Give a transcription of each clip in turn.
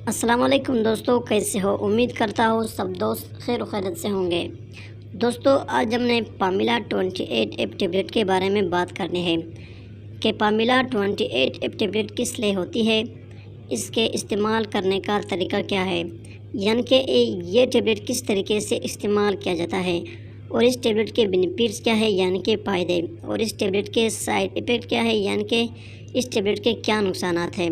السلام علیکم دوستو، کیسے ہو؟ امید کرتا ہوں سب دوست خیر و خیریت سے ہوں گے۔ دوستو، آج ہم نے پامیلا 28 ایپ ٹیبلٹ کے بارے میں بات کرنی ہے کہ پامیلا 28 ایپ ٹیبلٹ کس لیے ہوتی ہے، اس کے استعمال کرنے کا طریقہ کیا ہے، یعنی کہ یہ ٹیبلٹ کس طریقے سے استعمال کیا جاتا ہے، اور اس ٹیبلٹ کے بینیفٹس کیا ہے یعنی کہ فائدے، اور اس ٹیبلٹ کے سائیڈ ایفیکٹ کیا ہے یعنی کہ اس ٹیبلٹ کے کیا نقصانات ہیں،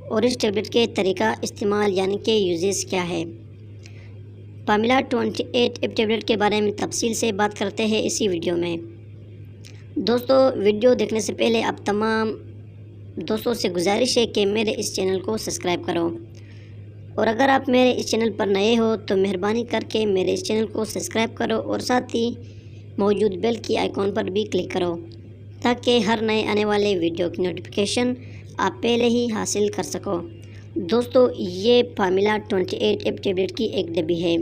اور اس ٹیبلٹ کے طریقہ استعمال یعنی کہ یوزز کیا ہے۔ پامیلا 28 ایپ ٹیبلٹ کے بارے میں تفصیل سے بات کرتے ہیں اسی ویڈیو میں۔ دوستو، ویڈیو دیکھنے سے پہلے آپ تمام دوستوں سے گزارش ہے کہ میرے اس چینل کو سبسکرائب کرو، اور اگر آپ میرے اس چینل پر نئے ہو تو مہربانی کر کے میرے اس چینل کو سبسکرائب کرو اور ساتھ ہی موجود بیل کی آئیکن پر بھی کلک کرو تاکہ ہر نئے آنے والے ویڈیو کی نوٹیفیکیشن آپ پہلے ہی حاصل کر سکو۔ دوستو، یہ پامیلا 28 ایپ ٹیبلٹ کی ایک ڈبی ہے۔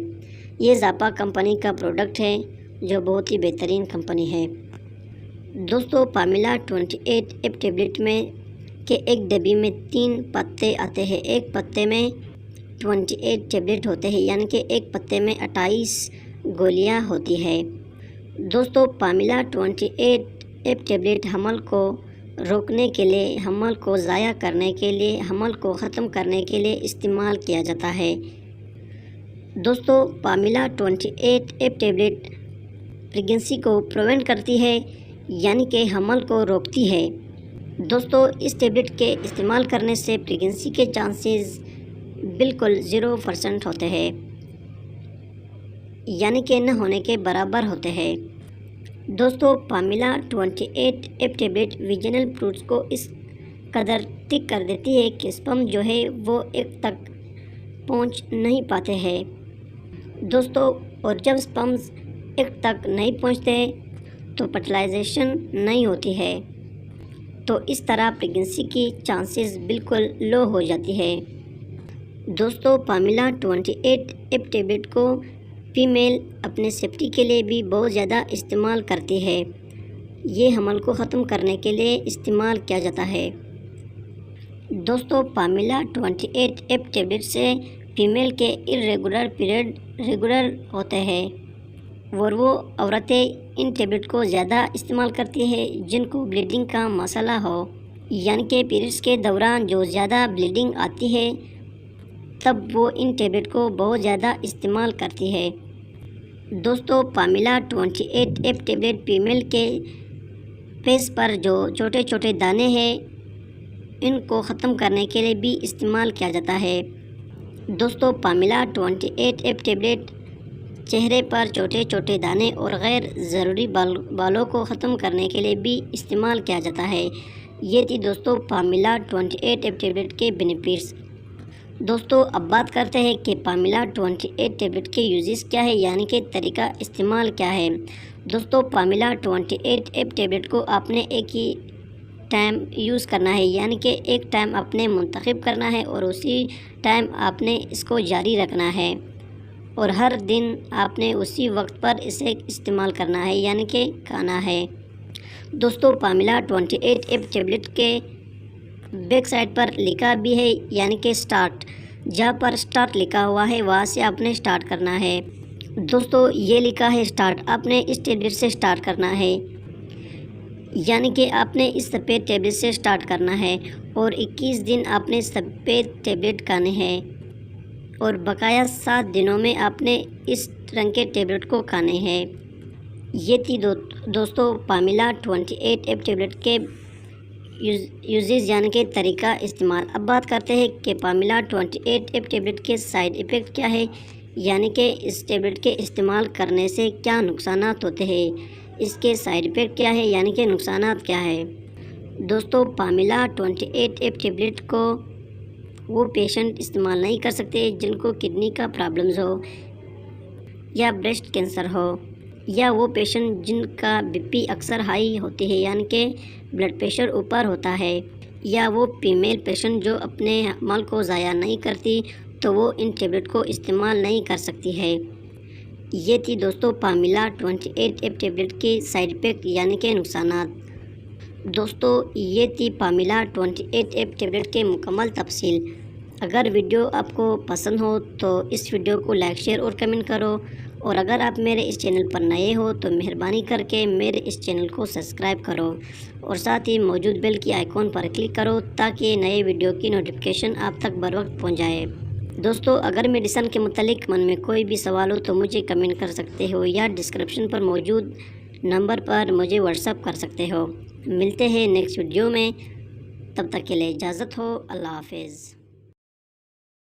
یہ زاپا کمپنی کا پروڈکٹ ہے جو بہت ہی بہترین کمپنی ہے۔ دوستو، پامیلا 28 ایپ ٹیبلٹ میں کہ ایک ڈبی میں 3 پتے آتے ہیں۔ ایک پتے میں 28 ٹیبلٹ ہوتے ہیں، یعنی کہ ایک پتے میں 28 گولیاں ہوتی ہے۔ دوستو، پامیلا 28 ایپ ٹیبلٹ حمل کو روکنے کے لیے، حمل کو ضائع کرنے کے لیے، حمل کو ختم کرنے کے لیے استعمال کیا جاتا ہے۔ دوستو، پامیلا 28 ایپ ٹیبلٹ پریگنسی کو پریونٹ کرتی ہے، یعنی کہ حمل کو روکتی ہے۔ دوستو، اس ٹیبلٹ کے استعمال کرنے سے پریگنسی کے چانسز بالکل 0% ہوتے ہیں، یعنی کہ نہ ہونے کے برابر ہوتے ہیں۔ دوستو، پامیلا 28 ایپ ٹیبلٹ ویجنل فروٹس کو اس قدر ٹک کر دیتی ہے کہ سپرم جو ہے وہ ایک تک پہنچ نہیں پاتے ہیں۔ دوستو، اور جب سپرمز ایک تک نہیں پہنچتے تو فرٹیلائزیشن نہیں ہوتی ہے، تو اس طرح پریگنسی کی چانسز بالکل لو ہو جاتی ہے۔ دوستو، پامیلا 28 ایپ ٹیبلٹ کو فیمیل اپنے سیفٹی کے لیے بھی بہت زیادہ استعمال کرتی ہے۔ یہ حمل کو ختم کرنے کے لیے استعمال کیا جاتا ہے۔ دوستو، پامیلا 28 ایپ ٹیبلٹ سے فیمیل کے ارریگولر پیریڈ ریگولر ہوتے ہیں، اور وہ عورتیں ان ٹیبلٹ کو زیادہ استعمال کرتی ہیں جن کو بلیڈنگ کا مسئلہ ہو، یعنی کہ پیریڈز کے دوران جو زیادہ بلیڈنگ آتی ہے تب وہ ان ٹیبلٹ کو بہت زیادہ استعمال کرتی ہے۔ دوستو، پامیلا 28 ایپ ٹیبلٹ فیمیل کے فیس پر جو چھوٹے چھوٹے دانے ہیں ان کو ختم کرنے کے لیے بھی استعمال کیا جاتا ہے۔ دوستو، پامیلا 28 ایپ ٹیبلٹ چہرے پر چھوٹے چھوٹے دانے اور غیر ضروری بالوں کو ختم کرنے کے لیے بھی استعمال کیا جاتا ہے۔ یہ تھی دوستو پامیلا 28 ایپ ٹیبلٹ کے بینیفٹس۔ دوستو، اب بات کرتے ہیں کہ پامیلا 28 ٹیبلٹ کے یوزز کیا ہے، یعنی کہ طریقہ استعمال کیا ہے۔ دوستو، پامیلا 28 ایپ ٹیبلٹ کو آپ نے ایک ہی ٹائم یوز کرنا ہے، یعنی کہ ایک ٹائم آپ نے منتخب کرنا ہے اور اسی ٹائم آپ نے اس کو جاری رکھنا ہے، اور ہر دن آپ نے اسی وقت پر اسے استعمال کرنا ہے، یعنی کہ کھانا ہے۔ دوستو، پامیلا 28 ایپ ٹیبلٹ کے بیک سائڈ پر لکھا بھی ہے، یعنی کہ سٹارٹ، جہاں پر سٹارٹ لکھا ہوا ہے وہاں سے آپ نے سٹارٹ کرنا ہے۔ دوستو، یہ لکھا ہے سٹارٹ، آپ نے اس ٹیبلٹ سے سٹارٹ کرنا ہے، یعنی کہ آپ نے اس سفید ٹیبلٹ سے سٹارٹ کرنا ہے، اور 21 دن آپ نے سفید ٹیبلٹ کھانے ہیں، اور بقایا 7 دنوں میں آپ نے اس رنگ کے ٹیبلٹ کو کھانے ہیں۔ یہ تھی دوستو پامیلا 28 ایپ ٹیبلٹ کے یوزز یعنی کہ طریقہ استعمال۔ اب بات کرتے ہیں کہ پامیلا 28 ایپ ٹیبلٹ کے سائیڈ ایفیکٹ کیا ہے، یعنی کہ اس ٹیبلٹ کے استعمال کرنے سے کیا نقصانات ہوتے ہیں، اس کے سائیڈ ایفیکٹ کیا ہے یعنی کہ نقصانات کیا ہے۔ دوستو، پامیلا 28 ایپ ٹیبلٹ کو وہ پیشنٹ استعمال نہیں کر سکتے جن کو کڈنی کا پرابلمز ہو، یا بریسٹ کینسر ہو، یا وہ پیشنٹ جن کا بی پی اکثر ہائی ہوتی ہے، یعنی کہ بلڈ پریشر اوپر ہوتا ہے، یا وہ فیمیل پیشنٹ جو اپنے حمل کو ضائع نہیں کرتی تو وہ ان ٹیبلٹ کو استعمال نہیں کر سکتی ہے۔ یہ تھی دوستو پامیلا 28 ایپ ٹیبلٹ کی سائیڈ ایفیکٹ یعنی کہ نقصانات۔ دوستو، یہ تھی پامیلا 28 ایپ ٹیبلٹ کے مکمل تفصیل۔ اگر ویڈیو آپ کو پسند ہو تو اس ویڈیو کو لائک شیئر اور کمنٹ کرو، اور اگر آپ میرے اس چینل پر نئے ہو تو مہربانی کر کے میرے اس چینل کو سبسکرائب کرو اور ساتھ ہی موجود بیل کی آئیکن پر کلک کرو تاکہ نئے ویڈیو کی نوٹیفیکیشن آپ تک بر وقت پہنچ جائے۔ دوستو اگر میڈیسن کے متعلق من میں کوئی بھی سوال ہو تو مجھے کمنٹ کر سکتے ہو یا ڈسکرپشن پر موجود نمبر پر مجھے واٹس ایپ کر سکتے ہو۔ ملتے ہیں نیکسٹ ویڈیو میں، تب تک کے لیے اجازت ہو، اللہ حافظ۔